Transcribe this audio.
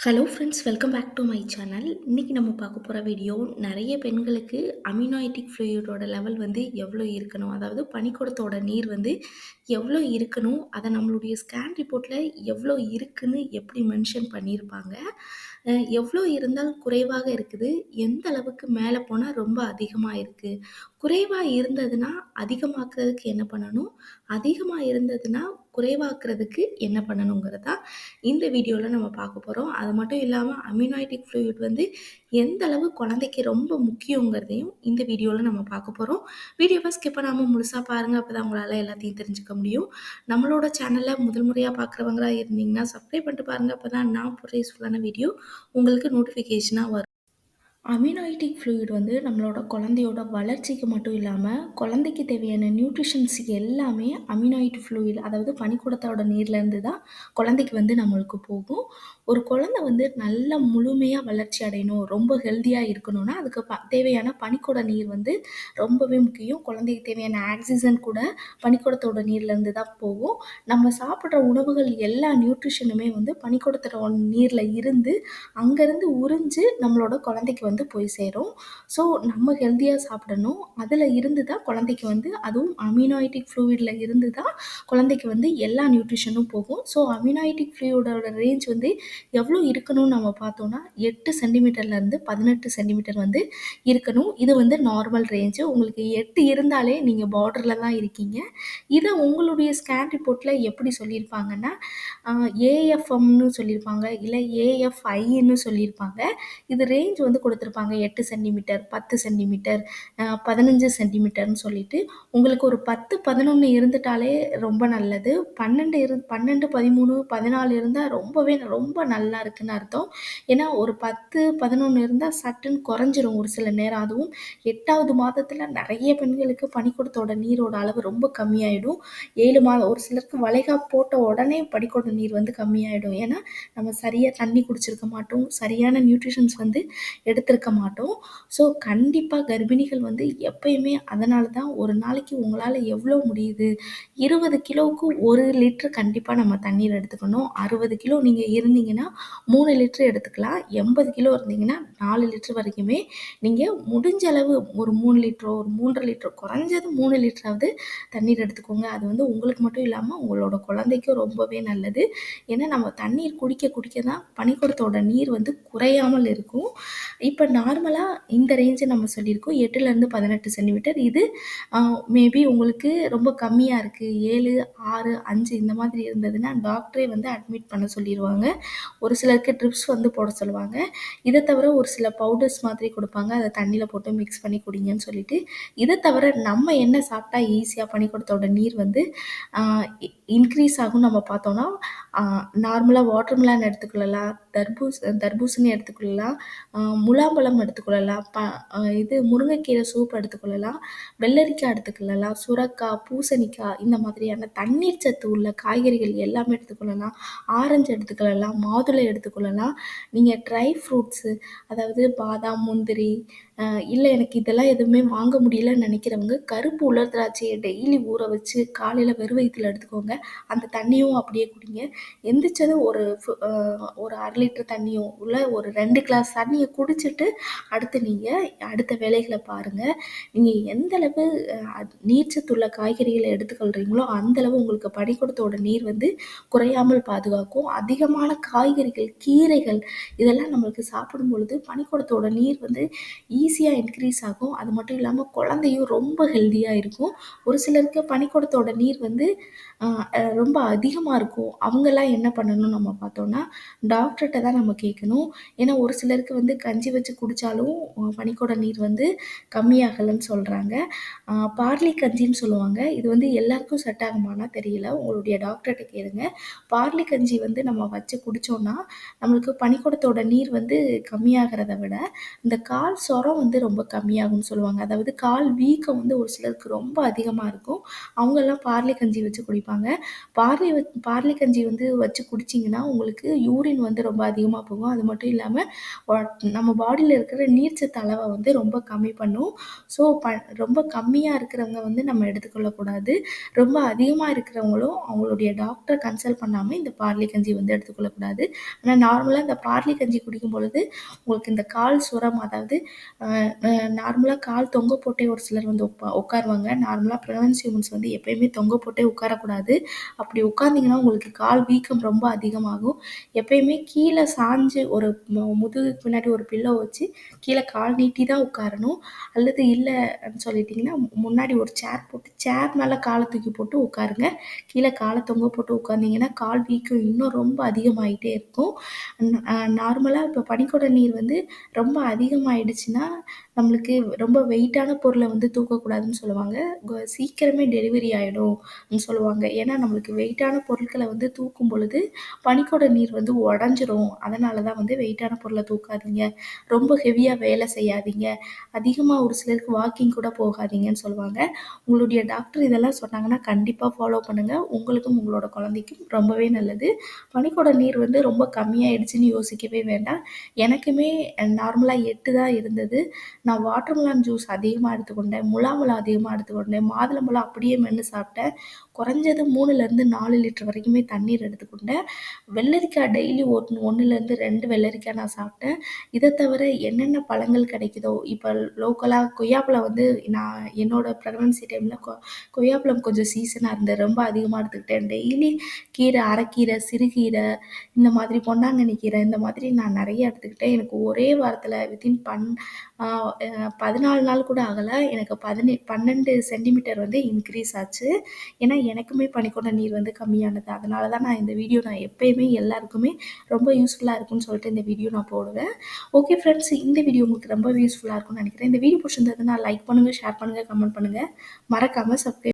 Hello friends, welcome back to my channel. இன்னைக்கு நம்ம பார்க்க போகிற வீடியோ நிறைய பெண்களுக்கு அமினோய்டிக் ஃப்ளூயிடோட லெவல் வந்து எவ்வளோ இருக்கணும், அதாவது பனிக்கூடத்தோட நீர் வந்து எவ்வளோ இருக்கணும், அதை நம்மளுடைய ஸ்கேன் ரிப்போர்ட்டில் எவ்வளோ இருக்குன்னு எப்படி மென்ஷன் பண்ணியிருப்பாங்க, எவ்வளோ இருந்தால் குறைவாக இருக்குது, எந்த அளவுக்கு மேலே போனால் ரொம்ப அதிகமாக இருக்குது, குறைவாக இருந்ததுன்னா அதிகமாக்குறதுக்கு என்ன பண்ணணும், அதிகமாக இருந்ததுன்னா குறைவாக்குறதுக்கு என்ன பண்ணணுங்கிறது தான் இந்த வீடியோவில் நம்ம பார்க்க போகிறோம். அது மட்டும் இல்லாமல் அமினோய்டிக் ஃப்ளூயிட் வந்து எந்த அளவு குழந்தைக்கு ரொம்ப முக்கியங்கிறதையும் இந்த வீடியோவில் நம்ம பார்க்க போகிறோம். வீடியோவை ஸ்கிப் பண்ணாமல் முழுசாக பாருங்கள், அப்போ தான் உங்களால் எல்லாத்தையும் தெரிஞ்சுக்க முடியும். நம்மளோட சேனலில் முதல் முறையாக பார்க்குறவங்களா இருந்தீங்கன்னா சப்ஸ்கிரைப் பண்ணிட்டு பாருங்கள், அப்போ தான் நான் போடுற யூஸ்ஃபுல்லான வீடியோ உங்களுக்கு நோட்டிஃபிகேஷனாக வரும். அமினோய்டிக் ஃப்ளூயிட் வந்து நம்மளோட குழந்தையோட வளர்ச்சிக்கு மட்டும் இல்லாமல் குழந்தைக்கு தேவையான நியூட்ரிஷன்ஸ் எல்லாமே அமினோய்ட் ஃப்ளூயிட், அதாவது பனிக்கூடத்தோட நீர்லேருந்து தான் குழந்தைக்கு வந்து நம்மளுக்கு போகும். ஒரு குழந்தை வந்து நல்லா முழுமையாக வளர்ச்சி அடையணும், ரொம்ப ஹெல்த்தியாக இருக்கணும்னா அதுக்கு தேவையான பனிக்கூட நீர் வந்து ரொம்பவே முக்கியம். குழந்தைக்கு தேவையான ஆக்சிஜன் கூட பனிக்கூடத்தோட நீர்லேருந்து தான் போகும். நம்ம சாப்பிட்ற உணவுகள் எல்லா நியூட்ரிஷனுமே வந்து பனிக்கூடத்தோட நீரில் இருந்து அங்கேருந்து உறிஞ்சு நம்மளோட குழந்தைக்கு வந்து போய் சேரும். ஸோ நம்ம ஹெல்த்தியாக சாப்பிடணும். அதில் இருந்து தான் குழந்தைக்கு வந்து, அதுவும் அமினோய்டிக் ஃப்ளூயிடில் இருந்து தான் குழந்தைக்கு வந்து எல்லா நியூட்ரிஷனும் போகும். ஸோ அமினோய்டிக் ஃப்ளூயிடோட ரேஞ்ச் வந்து எவ்வளோ இருக்கணும்னு நம்ம பார்த்தோன்னா 8 சென்டிமீட்டர்லேருந்து 18 சென்டிமீட்டர் வந்து இருக்கணும். இது வந்து நார்மல் ரேஞ்சு. உங்களுக்கு 8 இருந்தாலே நீங்கள் பார்டரில் தான் இருக்கீங்க. இதை உங்களுடைய ஸ்கேன் ரிப்போர்ட்டில் எப்படி சொல்லியிருப்பாங்கன்னா ஏஎஃப்எம்னு சொல்லியிருப்பாங்க, இல்லை ஏஎஃப்ஐன்னு சொல்லியிருப்பாங்க. இது ரேஞ்ச் வந்து கொடுத்துருப்பாங்க 8 சென்டிமீட்டர், 10 சென்டிமீட்டர், 15 சென்டிமீட்டர்னு சொல்லிட்டு. உங்களுக்கு ஒரு 10, 11 இருந்துட்டாலே ரொம்ப நல்லது. 12, 13, 14 இருந்தால் ரொம்ப நல்லா இருக்குன்னு அர்த்தம். ஏன்னா ஒரு 10, 11 இருந்தால் சட்டுன்னு குறைஞ்சிரும் ஒரு சில நேரம். அதுவும் 8வது மாதத்தில் நிறைய பெண்களுக்கு பனிக்கூடத்தோட நீரோட அளவு ரொம்ப கம்மியாயிடும். 7 மாதம் ஒரு சிலருக்கு வளைகாப்பு போட்ட உடனே பனிக்கூட நீர் வந்து கம்மியாயிடும். ஏன்னா நம்ம சரியாக தண்ணி குடிச்சிருக்க மாட்டோம், சரியான நியூட்ரிஷன்ஸ் வந்து எடுத்திருக்க மாட்டோம். ஸோ கண்டிப்பாக கர்ப்பிணிகள் வந்து எப்பயுமே, அதனால தான் ஒரு நாளைக்கு உங்களால் எவ்வளோ முடியுது, 20 கிலோவுக்கு 1 லிட்டர் கண்டிப்பாக நம்ம தண்ணீர் எடுத்துக்கணும். 60 கிலோ நீங்கள் இருந்தீங்கன்னா 3 லிட்டர் எடுத்துக்கலாம். 80 கிலோ இருந்தீங்கன்னா 4 லிட்டர் வரைக்குமே நீங்கள் முடிஞ்ச அளவு ஒரு 3 லிட்டரோ, ஒரு 3.5 லிட்டரோ, குறைஞ்சது 3 லிட்டராவது தண்ணீர் எடுத்துக்கோங்க. அது வந்து உங்களுக்கு மட்டும் இல்லாமல் உங்களோட குழந்தைக்கும் ரொம்பவே நல்லது. ஏன்னா நம்ம தண்ணீர் குடிக்க குடிக்க தான் பனிக்கூடத்தோட நீர் வந்து குறையாமல் இருக்கும். இப்போ நார்மலாக இந்த ரேஞ்சு நம்ம சொல்லியிருக்கோம், 8லேருந்து 18 சென்டிமீட்டர். இது மேபி உங்களுக்கு ரொம்ப கம்மியாக இருக்குது, 7, 6, 5 இந்த மாதிரி இருந்ததுன்னா டாக்டரே வந்து அட்மிட் பண்ண சொல்லிடுவாங்க. ஒரு சிலருக்கு ட்ரிப்ஸ் வந்து போட சொல்லுவாங்க. இதை தவிர ஒரு சில பவுடர்ஸ் மாதிரி கொடுப்பாங்க, அதை தண்ணியில் போட்டு மிக்ஸ் பண்ணி குடிங்கன்னு சொல்லிட்டு. இதை தவிர நம்ம என்ன சாப்பிட்டா ஈஸியாக பனிக்கூடத்தோட நீர் வந்து இன்க்ரீஸ் ஆகும்னு நம்ம பார்த்தோன்னா, நார்மலாக வாட்டர்மெலன் எடுத்துக்கொள்ளலாம், தர்பூசணி எடுத்துக்கொள்ளலாம், முலாம்பழம் எடுத்துக்கொள்ளலாம், இது முருங்கைக்கீரை சூப் எடுத்துக்கொள்ளலாம், வெள்ளரிக்காய் எடுத்துக்கொள்ளலாம், சுரக்காய், பூசணிக்காய் இந்த மாதிரியான தண்ணீர் சத்து உள்ள காய்கறிகள் எல்லாமே எடுத்துக்கொள்ளலாம். ஆரஞ்சு எடுத்துக்கொள்ளலாம், மாதுளை எடுத்துக்கொள்ளலாம். நீங்கள் ட்ரை ஃப்ரூட்ஸு, அதாவது பாதாம், முந்திரி, இல்லை எனக்கு இதெல்லாம் எதுவுமே வாங்க முடியலன்னு நினைக்கிறவங்க கருப்பு உலர் திராட்சையை டெய்லி ஊற வச்சு காலையில் வெறும் வயித்துல எடுத்துக்கோங்க. அந்த தண்ணியும் அப்படியே குடிங்க. எந்திரிச்சதும் ஒரு 1/2 லிட்டர் தண்ணியோ இல்லை ஒரு 2 கிளாஸ் தண்ணியை குடிச்சிட்டு அடுத்த வேலைகளை பாருங்கள். நீங்கள் எந்தளவு நீர்ச்சத்துள்ள காய்கறிகளை எடுத்துக்கொள்கிறீங்களோ அந்தளவு உங்களுக்கு பனிக்கூடத்தோட நீர் வந்து குறையாமல் பாதுகாக்கும். அதிகமான காய்கறிகள், கீரைகள் இதெல்லாம் நம்மளுக்கு சாப்பிடும் பொழுது பனிக்கூடத்தோட நீர் வந்து ஈஸியாக இன்க்ரீஸ் ஆகும். அது மட்டும் இல்லாமல் குழந்தையும் ரொம்ப ஹெல்த்தியாக இருக்கும். ஒரு சிலருக்கு பனிக்கூடத்தோட நீர் வந்து ரொம்ப அதிகமாக இருக்கும். அவங்கெல்லாம் என்ன பண்ணணும்னு நம்ம பார்த்தோன்னா, டாக்டர்கிட்ட தான் நம்ம கேட்கணும். ஏன்னா ஒரு சிலருக்கு வந்து கஞ்சி வச்சு குடித்தாலும் பனிக்கூட நீர் வந்து கம்மியாகலைன்னு சொல்கிறாங்க. பார்லி கஞ்சின்னு சொல்லுவாங்க. இது வந்து எல்லாருக்கும் செட் ஆகுமானா தெரியல. உங்களுடைய டாக்டர்கிட்ட கேளுங்க. பார்லி கஞ்சி வந்து நம்ம வச்சு குடித்தோன்னா நம்மளுக்கு பனிக்கூடத்தோட நீர் வந்து கம்மியாகிறத விட இந்த கால் சொரம் வந்து ரொம்ப கம்மியாகும்னு சொல்லுவாங்க. அதாவது கால் வீக்கம் வந்து ஒரு சிலருக்கு ரொம்ப அதிகமா இருக்கும். அவங்கலாம் பார்லி கஞ்சி வச்சு குடிப்பாங்க. பார்லி கஞ்சி வந்து வச்சு குடிச்சீங்கன்னா, உங்களுக்கு யூரின் வந்து ரொம்ப அதிகமா போகும். அது மட்டும் இல்லாம வ நம்ம பாடியில இருக்கிற நீர்ச்சத்து அளவ வந்து ரொம்ப கம்மி பண்ணும். ஸோ ரொம்ப கம்மியா இருக்கிறவங்க வந்து நம்ம எடுத்துக்கொள்ளக்கூடாது. ரொம்ப அதிகமா இருக்கிறவங்களும் அவங்களுடைய டாக்டர கன்சல்ட் பண்ணாம இந்த பார்லி கஞ்சி வந்து எடுத்துக்கொள்ளக்கூடாது. ஆனா நார்மலா இந்த பார்லி கஞ்சி குடிக்கும் பொழுது, உங்களுக்கு இந்த கால் சுரம் அதாவது அ அ நார்மலா கால் தொங்க போட்டே ஒரு சிலர் வந்து உட்காருவாங்க. நார்மலா பிரெக்னன்சி உமன்ஸ் வந்து எப்பயுமே தொங்க போட்டே உட்காரக்கூடாது. அப்படி உட்கார்ந்தீங்கன்னா, உங்களுக்கு கால் வீக்கம் ரொம்ப அதிகமாகும். எப்பயுமே கீழ சாஞ்சு ஒரு முதுகுக்கு பின்னாடி ஒரு பில்லோ வச்சு, கீழ கால் நீட்டி தான் உட்காரணும். அல்லது இல்லன்னு சொல்லிட்டீங்கன்னா, முன்னாடி ஒரு சேர் போட்டு, சேர் மேல கால தூக்கி போட்டு உட்காருங்க. கீழ கால தொங்க போட்டு உட்கார்ந்தீங்கன்னா, கால் வீக்கம் இன்னும் ரொம்ப அதிகமாயிட்டே இருக்கும். நார்மலா இப்ப பனிக்குட நீர் வந்து ரொம்ப அதிகமாயிடுச்சுன்னா, நம்மளுக்கு ரொம்ப வெயிட்டான பொருள வந்து தூக்கக்கூடாதுன்னு சொல்லுவாங்க. சீக்கிரமே டெலிவரி ஆயிடும்னு சொல்லுவாங்க. ஏன்னா, நம்மளுக்கு வெயிட்டான பொருட்கள வந்து தூக்கும் பொழுது, பனிக்குட நீர் வந்து உடைஞ்சிரும். அதனால தான் வந்து வெயிட்டான பொருள தூக்காதீங்க. ரொம்ப ஹெவியா வேலை செய்யாதீங்க. அதிகமா ஒரு சிலருக்கு வாக்கிங் கூட போகாதீங்கன்னு சொல்லுவாங்க. உங்களுடைய டாக்டர் இதெல்லாம் சொன்னாங்கன்னா, கண்டிப்பா ஃபாலோ பண்ணுங்க. உங்களுக்கும் உங்களோட குழந்தைக்கும் ரொம்பவே நல்லது. பனிக்குட நீர் வந்து ரொம்ப கம்மியாயிடுச்சுன்னு யோசிக்கவே வேண்டாம். எனக்குமே நார்மலா 8 தான் இருந்தது. நான் வாட்டர்மெலன் ஜூஸ் அதிகமா எடுத்துக்கொண்டேன். முலாம்பழம் அதிகமா எடுத்துக்கொண்டேன். மாதுளம்பழம் அப்படியே மென்னு சாப்பிட்டேன். குறைஞ்சது 3லேருந்து 4 லிட்டர் வரைக்குமே தண்ணீர் எடுத்துக்கொண்டேன். வெள்ளரிக்காய் டெய்லி 1லேருந்து 2 வெள்ளரிக்காய் நான் சாப்பிட்டேன். இத தவிர என்னென்ன பழங்கள் கிடைக்குதோ, இப்ப லோக்கலா கொய்யாப்பழம் வந்து நான் என்னோட பிரெக்னன்சி டைம்ல கொய்யாப்பழம் கொஞ்சம் சீசனா இருந்தது. ரொம்ப அதிகமா எடுத்துக்கிட்டேன். டெய்லி கீரை, அரைக்கீரை, சிறுகீரை இந்த மாதிரி பொன்னாங்கண்ணி கீரை இந்த மாதிரி நான் நெறைய எடுத்துக்கிட்டேன். எனக்கு ஒரே வாரத்தில வித்தின் ஆ 14 நாள் கூட ஆகல. எனக்கு 12 சென்டிமீட்டர் வந்து இன்க்ரீஸ் ஆச்சு. ஏன்னா, எனக்குமே பனிக்குட நீர் வந்து கம்மியானது. அதனால தான் நான் எப்பயுமே எல்லாருக்குமே ரொம்ப யூஸ்ஃபுல்லா இருக்கும்னு சொல்லிட்டு இந்த வீடியோ நான் போடுவேன். ஓகே ஃப்ரெண்ட்ஸ், இந்த வீடியோ உங்களுக்கு ரொம்பவே யூஸ்ஃபுல்லா இருக்கும்னு நெனைக்கிறேன். இந்த வீடியோ புடிச்சிருந்ததுன்னா லைக் பண்ணுங்க, ஷேர் பண்ணுங்க, கமெண்ட் பண்ணுங்க. மறக்காம சப்ஸ்கிரைப்